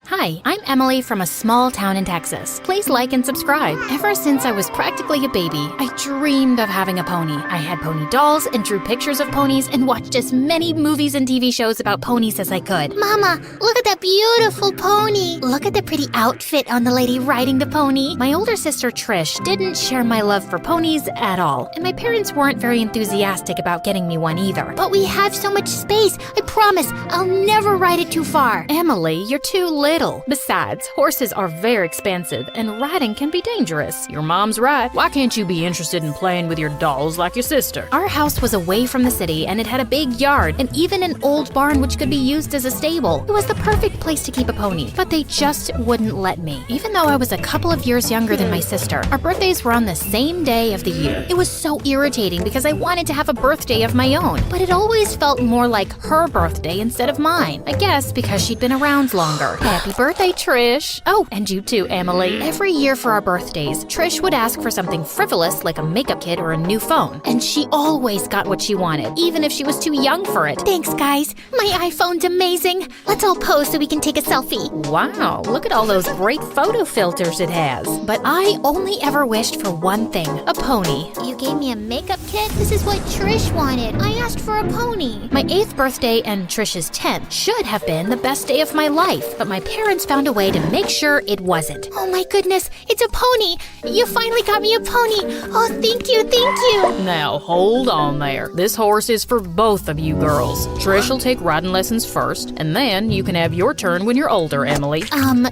Hi, I'm Emily from a small town in Texas. Please like and subscribe. Ever since I was practically a baby, I dreamed of having a pony. I had pony dolls and drew pictures of ponies and watched as many movies and TV shows about ponies as I could. Mama, look at that beautiful pony. Look at the pretty outfit on the lady riding the pony. My older sister Trish didn't share my love for ponies at all, and my parents weren't very enthusiastic about getting me one either. But we have so much space. I promise I'll never ride it too far. Emily, you're too little. Besides, horses are very expensive and riding can be dangerous. Your mom's right. Why can't you be interested in playing with your dolls like your sister? Our house was away from the city and it had a big yard and even an old barn which could be used as a stable. It was the perfect place to keep a pony, but they just wouldn't let me. Even though I was a couple of years younger than my sister, our birthdays were on the same day of the year. It was so irritating because I wanted to have a birthday of my own, but it always felt more like her birthday instead of mine. I guess because she'd been around longer. Happy birthday, Trish. Oh, and you too, Emily. Every year for our birthdays, Trish would ask for something frivolous like a makeup kit or a new phone, and she always got what she wanted, even if she was too young for it. Thanks, guys. My iPhone's amazing. Let's all pose so we can take a selfie. Wow, look at all those great photo filters it has. But I only ever wished for one thing, a pony. You gave me a makeup kit? This is what Trish wanted. I asked for a pony. My 8th birthday and Trish's 10th should have been the best day of my life, but my parents found a way to make sure it wasn't. Oh my goodness, it's a pony. You finally got me a pony. Oh, thank you, thank you. Now, hold on there. This horse is for both of you girls. Trish will take riding lessons first, and then you can have your turn when you're older, Emily.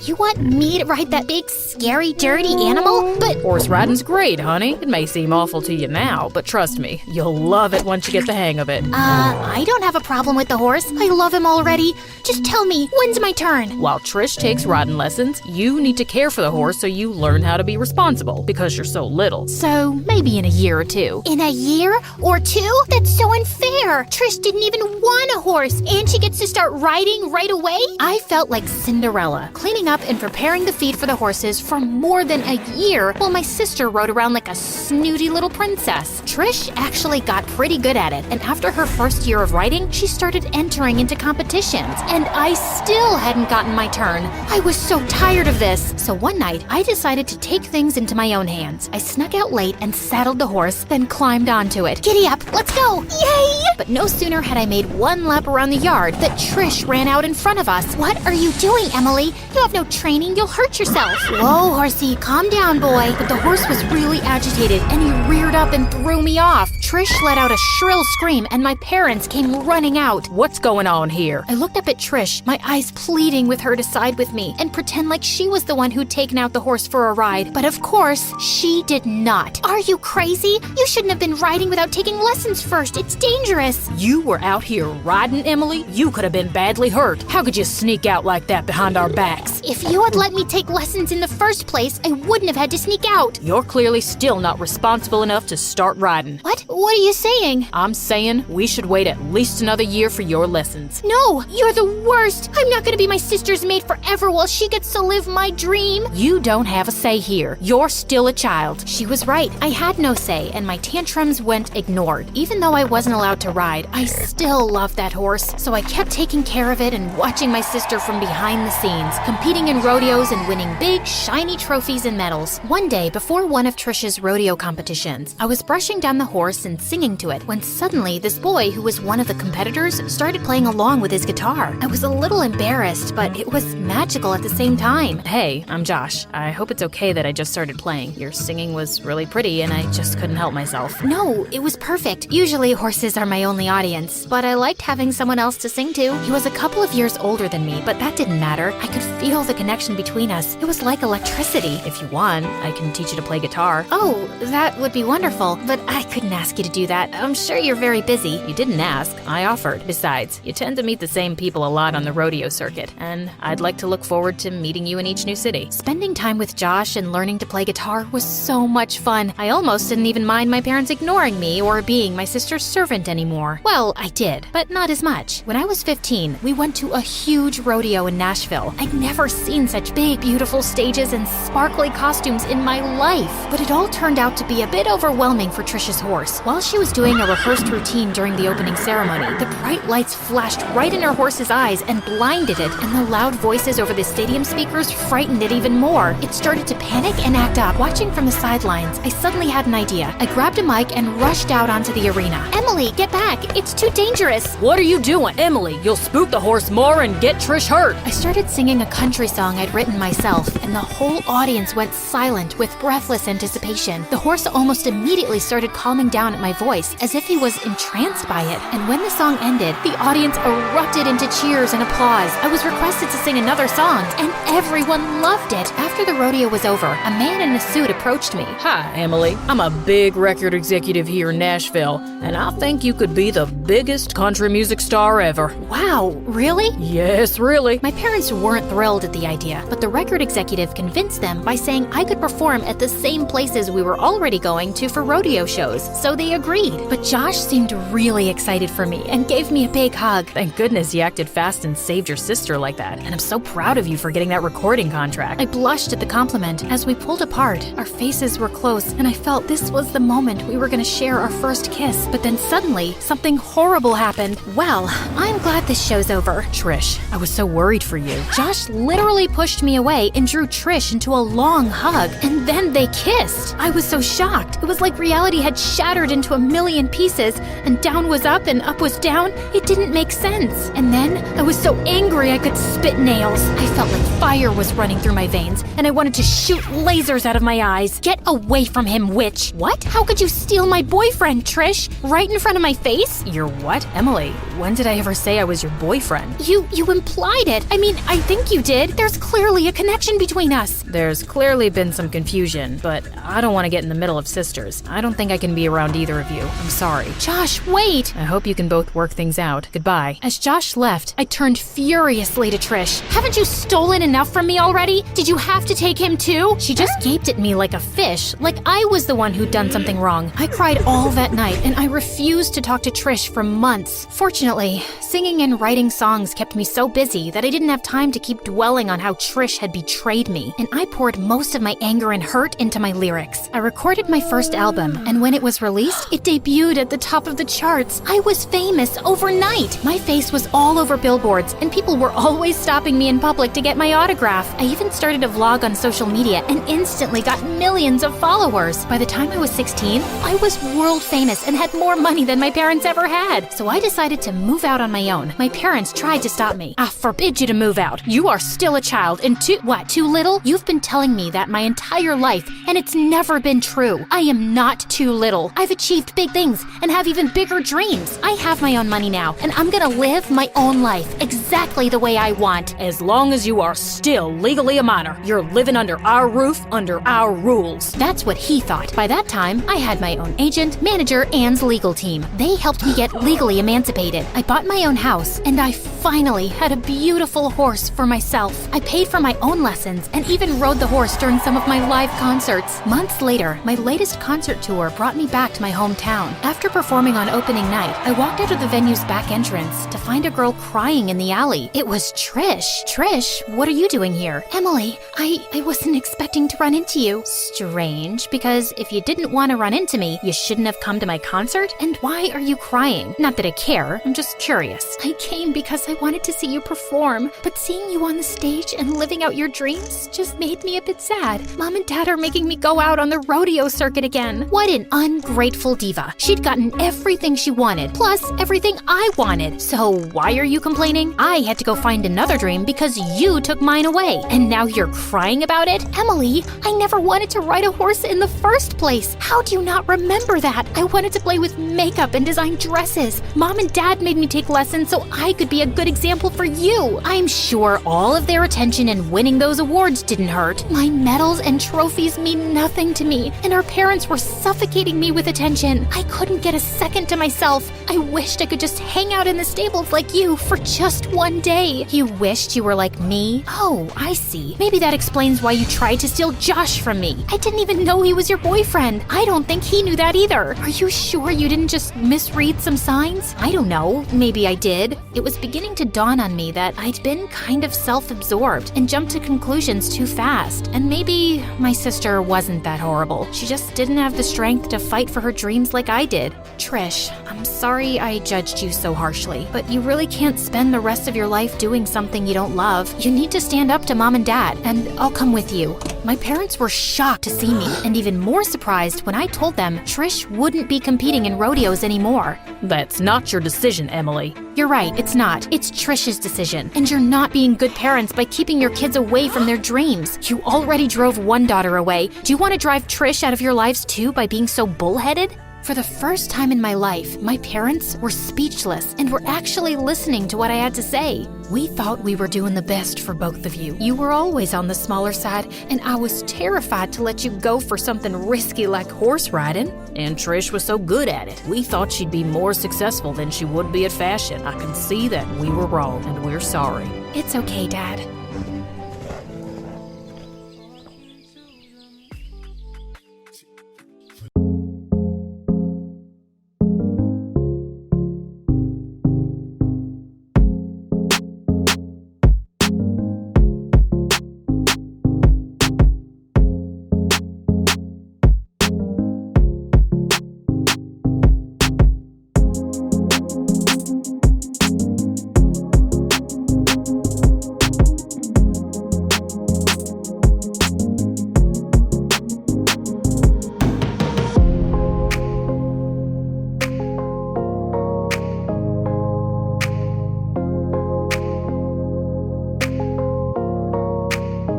You want me to ride that big, scary, dirty animal? But Horse riding's great, honey. It may seem awful to you now, but trust me, you'll love it once you get the hang of it. I don't have a problem with the horse. I love him already. Just tell me, when's my turn? While Trish takes riding lessons, you need to care for the horse so you learn how to be responsible because you're so little. So maybe in a year or two. In a year or two? That's so unfair. Trish didn't even want a horse, and she gets to start riding right away? I felt like Cinderella, cleaning up and preparing the feed for the horses for more than a year while my sister rode around like a snooty little princess. Trish actually got pretty good at it, and after her first year of riding, she started entering into competitions, and I still hadn't gotten my turn. I was so tired of this, so one night I decided to take things into my own hands. I snuck out late and saddled the horse, then climbed onto it. Giddy up, let's go! Yay! But no sooner had I made one lap around the yard that Trish ran out in front of us. What are you doing, Emily? You have no training, you'll hurt yourself. Whoa, horsey, calm down, boy. But the horse was really agitated and he reared up and threw me off. Trish let out a shrill scream and my parents came running out. What's going on here? I looked up at Trish, my eyes pleading with her to side with me and pretend like she was the one who'd taken out the horse for a ride. But of course, she did not. Are you crazy? You shouldn't have been riding without taking lessons first. It's dangerous. You were out here riding, Emily? You could have been badly hurt. How could you sneak out like that behind our backs? If you had let me take lessons in the first place, I wouldn't have had to sneak out. You're clearly still not responsible enough to start riding. What? What are you saying? I'm saying we should wait at least another year for your lessons. No, you're the worst. I'm not gonna be my sister's maid forever while she gets to live my dream. You don't have a say here. You're still a child. She was right. I had no say, and my tantrums went ignored. Even though I wasn't allowed to ride, I still loved that horse, so I kept taking care of it and watching my sister from behind the scenes, competing in rodeos and winning big, shiny trophies and medals. One day, before one of Trish's rodeo competitions, I was brushing down the horse and singing to it when suddenly this boy who was one of the competitors started playing along with his guitar. I was a little embarrassed, but it was magical at the same time. Hey, I'm Josh. I hope it's okay that I just started playing. Your singing was really pretty and I just couldn't help myself. No, it was perfect. Usually horses are my only audience, but I liked having someone else to sing to. He was a couple of years older than me, but that didn't matter. I could feel the connection between us. It was like electricity. If you want, I can teach you to play guitar. Oh, that would be wonderful, but I couldn't ask you to do that. I'm sure you're very busy. You didn't ask. I offered. Besides, you tend to meet the same people a lot on the rodeo circuit, and I'd like to look forward to meeting you in each new city. Spending time with Josh and learning to play guitar was so much fun. I almost didn't even mind my parents ignoring me or being my sister's servant anymore. anymore. Well, I did, but not as much. When I was 15, we went to a huge rodeo in Nashville. I'd never seen such big, beautiful stages and sparkly costumes in my life. But it all turned out to be a bit overwhelming for Trisha's horse. While she was doing a rehearsed routine during the opening ceremony, the bright lights flashed right in her horse's eyes and blinded it, and the loud voices over the stadium speakers frightened it even more. It started to panic and act up. Watching from the sidelines, I suddenly had an idea. I grabbed a mic and rushed out onto the arena. Emily, get back. It's too dangerous. What are you doing? Emily, you'll spook the horse more and get Trish hurt. I started singing a country song I'd written myself, and the whole audience went silent with breathless anticipation. The horse almost immediately started calming down at my voice, as if he was entranced by it. And when the song ended, the audience erupted into cheers and applause. I was requested to sing another song, and everyone loved it. After the rodeo was over, a man in a suit approached me. Hi, Emily. I'm a big record executive here in Nashville, and I think you could be the biggest country music star ever. Wow, really? Yes, really. My parents weren't thrilled at the idea, but the record executive convinced them by saying I could perform at the same places we were already going to for rodeo shows, so they agreed. But Josh seemed really excited for me and gave me a big hug. Thank goodness you acted fast and saved your sister like that, and I'm so proud of you for getting that recording contract. I blushed at the compliment. As we pulled apart, our faces were close, and I felt this was the moment we were going to share our first kiss. But then suddenly, something horrible happened. Well, I'm glad this show's over. Trish, I was so worried for you. Josh literally pushed me away and drew Trish into a long hug, and then they kissed. I was so shocked. It was like reality had shattered into a million pieces, and down was up and up was down. It didn't make sense. And then I was so angry I could spit nails. I felt like fire was running through my veins, and I wanted to shoot lasers out of my eyes. Get away from him, witch. What? How could you steal my boyfriend, Trish? Right in front of my face? Your what? Emily, when did I ever say I was your boyfriend? You implied it. I mean, I think you did. There's clearly a connection between us. There's clearly been some confusion, but I don't want to get in the middle of sisters. I don't think I can be around either of you. I'm sorry. Josh, wait. I hope you can both work things out. Goodbye. As Josh left, I turned furiously to Trish. Haven't you stolen enough from me already? Did you have to take him too? She just gaped at me like a fish, like I was the one who'd done something wrong. I cried all that night, and I refused to talk to Trish for months. Fortunately, singing and writing songs kept me so busy that I didn't have time to keep dwelling on how Trish had betrayed me, and I poured most of my anger and hurt into my lyrics. I recorded my first album, and when it was released, it debuted at the top of the charts. I was famous overnight. My face was all over billboards, and people were always stopping me in public to get my autograph. I even started a vlog on social media and instantly got millions of followers. By the time I was 16, I was world famous and had more money than my parents ever had. So I decided to move out on my own. My parents tried to stop me. I forbid you to move out. You are still a child and too little? You've been telling me that my entire life, and it's never been true. I am not too little. I've achieved big things and have even bigger dreams. I have my own money now, and I'm gonna live my own life exactly the way I want. As long as you are still legally a minor, you're living under our roof, under our rules. That's what he thought. By that time, I had my own agent, manager, and legal team. They helped me get legally emancipated. I bought my own house, and I finally had a beautiful horse for myself. I paid for my own lessons and even rode the horse during some of my live concerts. Months later, my latest concert tour brought me back to my hometown. After performing on opening night, I walked out of the venue's back entrance to find a girl crying in the alley. It was Trish. Trish, what are you doing here? Emily, I wasn't expecting to run into you. Strange, because if you didn't want to run into me, you shouldn't have come to my concert? And why are you crying? Not that I care, I'm just curious. I came because I wanted to see you perform, but seeing you on the stage and living out your dreams just made me a bit sad. Mom and Dad are making me go out on the rodeo circuit again. What an ungrateful diva. She'd gotten everything she wanted, plus everything I wanted. So why are you complaining? I had to go find another dream because you took mine away, and now you're crying about it? Emily, I never wanted to ride a horse in the first place. How do you not remember that? I wanted to play with makeup and design dresses. Mom and Dad made me take lessons so I could be a good example for you. I'm sure all of their attention and winning those awards didn't hurt. My medals and trophies mean nothing to me, and our parents were suffocating me with attention. I couldn't get a second to myself. I wished I could just hang out in the stables like you for just one day. You wished you were like me? Oh, I see. Maybe that explains why you tried to steal Josh from me. I didn't even know he was your boyfriend. I don't think he knew that either. Are you sure you didn't just misread read some signs? I don't know, maybe I did. It was beginning to dawn on me that I'd been kind of self-absorbed and jumped to conclusions too fast. And maybe my sister wasn't that horrible. She just didn't have the strength to fight for her dreams like I did. Trish, I'm sorry I judged you so harshly, but you really can't spend the rest of your life doing something you don't love. You need to stand up to Mom and Dad, and I'll come with you. My parents were shocked to see me, and even more surprised when I told them Trish wouldn't be competing in rodeos anymore. That's not your decision, Emily. You're right, it's not. It's Trish's decision. And you're not being good parents by keeping your kids away from their dreams. You already drove one daughter away. Do you want to drive Trish out of your lives too by being so bullheaded? For the first time in my life, my parents were speechless and were actually listening to what I had to say. We thought we were doing the best for both of you. You were always on the smaller side, and I was terrified to let you go for something risky like horse riding. And Trish was so good at it. We thought she'd be more successful than she would be at fashion. I can see that we were wrong, and we're sorry. It's okay, Dad.